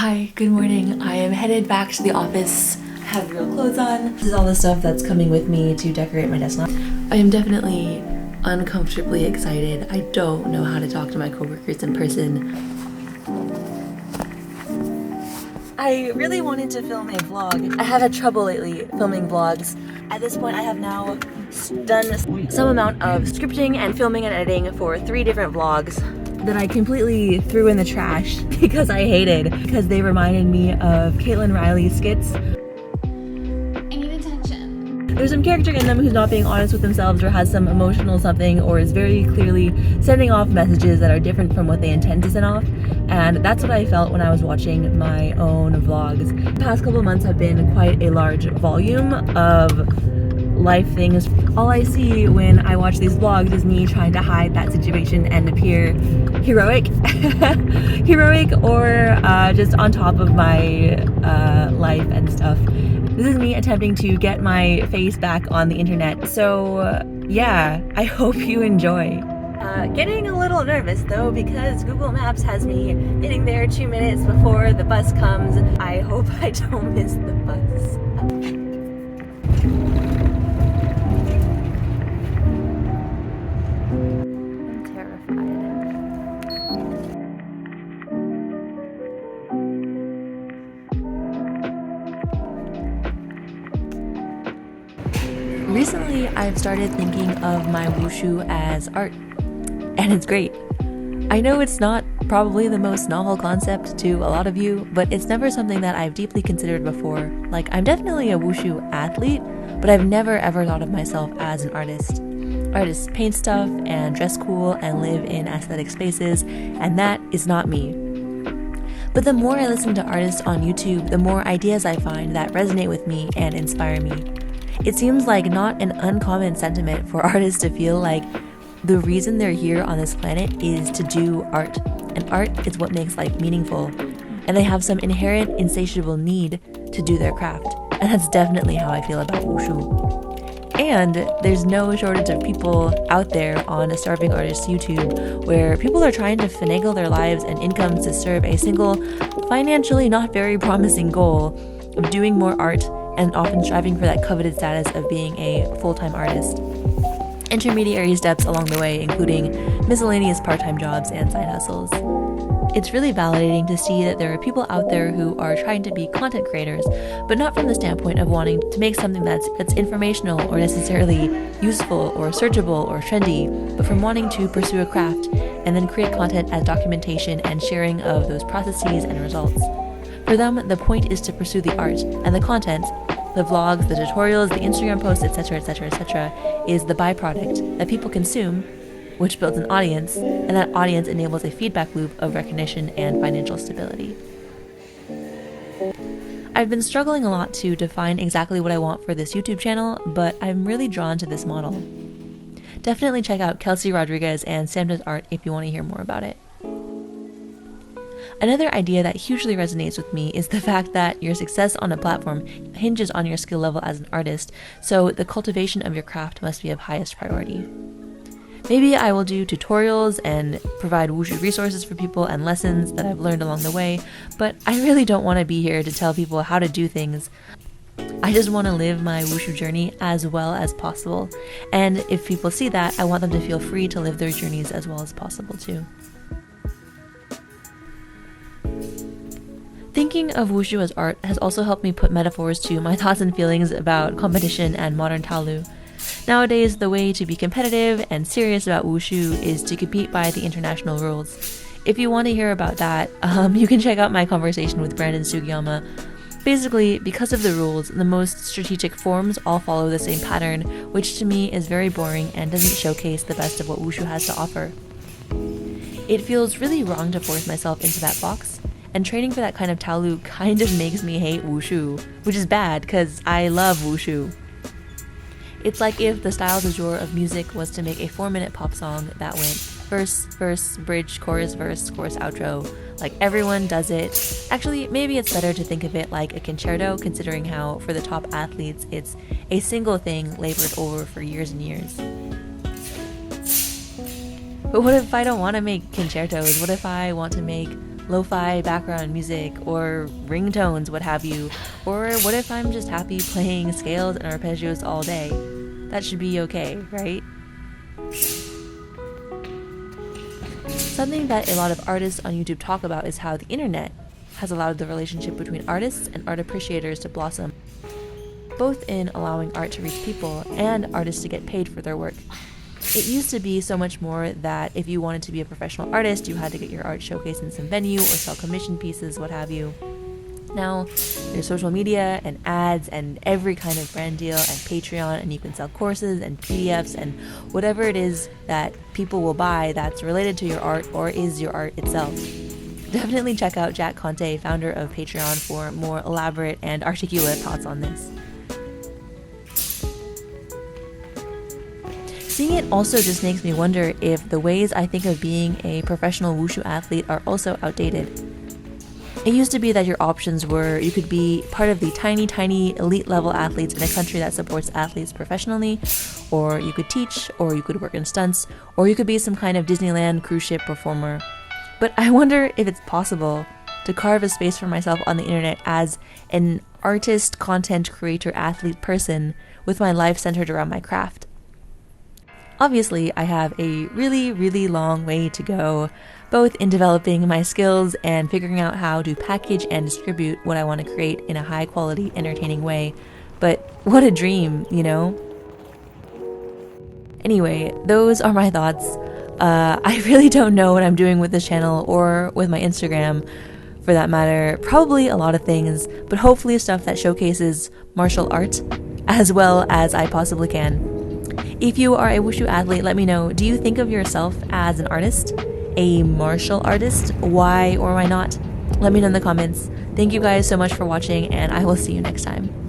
Hi, good morning. I am headed back to the office. I have real clothes on. This is all the stuff that's coming with me to decorate my desk. I am definitely uncomfortably excited. I don't know how to talk to my coworkers in person. I really wanted to film a vlog. I have had trouble lately filming vlogs. At this point, I have now done some amount of scripting and filming and editing for 3 different vlogs that I completely threw in the trash because I hated, because they reminded me of Caitlin Riley's skits. I need attention. There's some character in them who's not being honest with themselves or has some emotional something or is very clearly sending off messages that are different from what they intend to send off. And that's what I felt when I was watching my own vlogs. The past couple of months have been quite a large volume of life things. All I see when I watch these vlogs is me trying to hide that situation and appear heroic heroic or just on top of my life and stuff. This is me attempting to get my face back on the internet, so yeah, I hope you enjoy. Getting a little nervous though, because Google Maps has me getting there 2 minutes before the bus comes. I hope I don't miss the bus. Recently, I've started thinking of my wushu as art, and it's great. I know it's not probably the most novel concept to a lot of you, but it's never something that I've deeply considered before. Like, I'm definitely a wushu athlete, but I've never ever thought of myself as an artist. Artists paint stuff and dress cool and live in aesthetic spaces, and that is not me. But the more I listen to artists on YouTube, the more ideas I find that resonate with me and inspire me. It seems like not an uncommon sentiment for artists to feel like the reason they're here on this planet is to do art, and art is what makes life meaningful, and they have some inherent insatiable need to do their craft, and that's definitely how I feel about wushu. And there's no shortage of people out there on a starving artist YouTube where people are trying to finagle their lives and incomes to serve a single, financially not very promising goal of doing more art and often striving for that coveted status of being a full-time artist. Intermediary steps along the way, including miscellaneous part-time jobs and side hustles. It's really validating to see that there are people out there who are trying to be content creators, but not from the standpoint of wanting to make something that's informational or necessarily useful or searchable or trendy, but from wanting to pursue a craft and then create content as documentation and sharing of those processes and results. For them, the point is to pursue the art, and the content, the vlogs, the tutorials, the Instagram posts, etc., etc., etc., is the byproduct that people consume, which builds an audience, and that audience enables a feedback loop of recognition and financial stability. I've been struggling a lot to define exactly what I want for this YouTube channel, but I'm really drawn to this model. Definitely check out Kelsey Rodriguez and Sam Does Art if you want to hear more about it. Another idea that hugely resonates with me is the fact that your success on a platform hinges on your skill level as an artist, so the cultivation of your craft must be of highest priority. Maybe I will do tutorials and provide wushu resources for people and lessons that I've learned along the way, but I really don't want to be here to tell people how to do things. I just want to live my wushu journey as well as possible, and if people see that, I want them to feel free to live their journeys as well as possible too. Thinking of wushu as art has also helped me put metaphors to my thoughts and feelings about competition and modern Taolu. Nowadays, the way to be competitive and serious about wushu is to compete by the international rules. If you want to hear about that, you can check out my conversation with Brandon Sugiyama. Basically, because of the rules, the most strategic forms all follow the same pattern, which to me is very boring and doesn't showcase the best of what wushu has to offer. It feels really wrong to force myself into that box, and training for that kind of Taolu kind of makes me hate wushu, which is bad because I love wushu. It's like if the style du jour of music was to make a 4-minute pop song that went verse, verse, bridge, chorus, outro. Like everyone does it. Actually, maybe it's better to think of it like a concerto, considering how for the top athletes, it's a single thing labored over for years and years. But what if I don't want to make concertos? What if I want to make lo-fi background music or ringtones, what have you? Or what if I'm just happy playing scales and arpeggios all day? That should be okay, right? Something that a lot of artists on YouTube talk about is how the internet has allowed the relationship between artists and art appreciators to blossom, both in allowing art to reach people and artists to get paid for their work. It used to be so much more that if you wanted to be a professional artist, you had to get your art showcased in some venue or sell commission pieces, what have you. Now, there's social media and ads and every kind of brand deal and Patreon, and you can sell courses and PDFs and whatever it is that people will buy that's related to your art or is your art itself. Definitely check out Jack Conte, founder of Patreon, for more elaborate and articulate thoughts on this. Seeing it also just makes me wonder if the ways I think of being a professional wushu athlete are also outdated. It used to be that your options were you could be part of the tiny elite level athletes in a country that supports athletes professionally, or you could teach, or you could work in stunts, or you could be some kind of Disneyland cruise ship performer. But I wonder if it's possible to carve a space for myself on the internet as an artist, content creator, athlete person with my life centered around my craft. Obviously, I have a really long way to go, both in developing my skills and figuring out how to package and distribute what I want to create in a high quality, entertaining way. But what a dream, you know? Anyway, those are my thoughts. I really don't know what I'm doing with this channel or with my Instagram, for that matter. Probably a lot of things, but hopefully stuff that showcases martial art as well as I possibly can. If you are a wushu athlete, let me know. Do you think of yourself as an artist? A martial artist? Why or why not? Let me know in the comments. Thank you guys so much for watching, and I will see you next time.